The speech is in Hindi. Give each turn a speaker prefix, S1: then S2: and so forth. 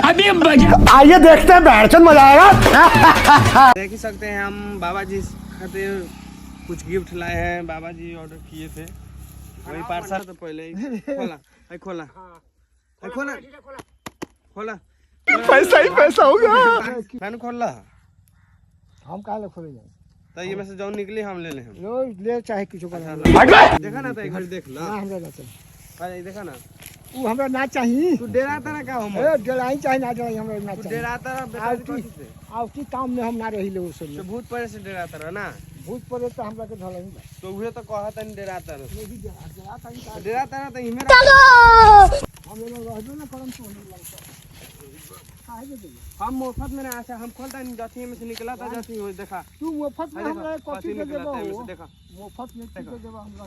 S1: अभी मजा।
S2: आइए देखते हैं, बैठ मजा आएगा।
S3: देख ही सकते हैं हम बाबा जी खातिर कुछ गिफ्ट लाए हैं। बाबा जी ऑर्डर किए थे वही पार्सल। तो पहले ही खोला खोला खोला खोला
S2: पैसा ही पैसा होगा।
S3: मैंने खोला
S2: हम काहे खोलेंगे?
S3: तो ये में से जो निकली हम ले ले। हम
S2: ले चाहे किसी को
S3: देखा ना, तो एक घड़ी देख ला।
S2: हमरा ना चाहिए,
S3: अरे देखा ना,
S2: वो हमरा ना चाहिए।
S3: तू डेरा तारा का हम
S2: डराई चाहे ना डराई, हमरा ना चाहिए।
S3: डेरा तारा बेटा से
S2: आवती काम में हम ना रही ले उस
S3: तो भूत परे से डेरा तारा ना।
S2: भूत परे तो हमरा के धलई
S3: तो उहे तो कहत नहीं डेरा तारा।
S2: हम
S3: डेरा तारा तो इमे
S2: लोग रहबे ना करम तो
S3: हम मुफ्त में ना आशा हम खोलता नहीं जाती में से निकला था जाती हो। देखा
S2: तू मुफ्त में हमरा कॉफी दे देबो।
S3: देखा
S2: मुफ्त में दे देबो हमरा।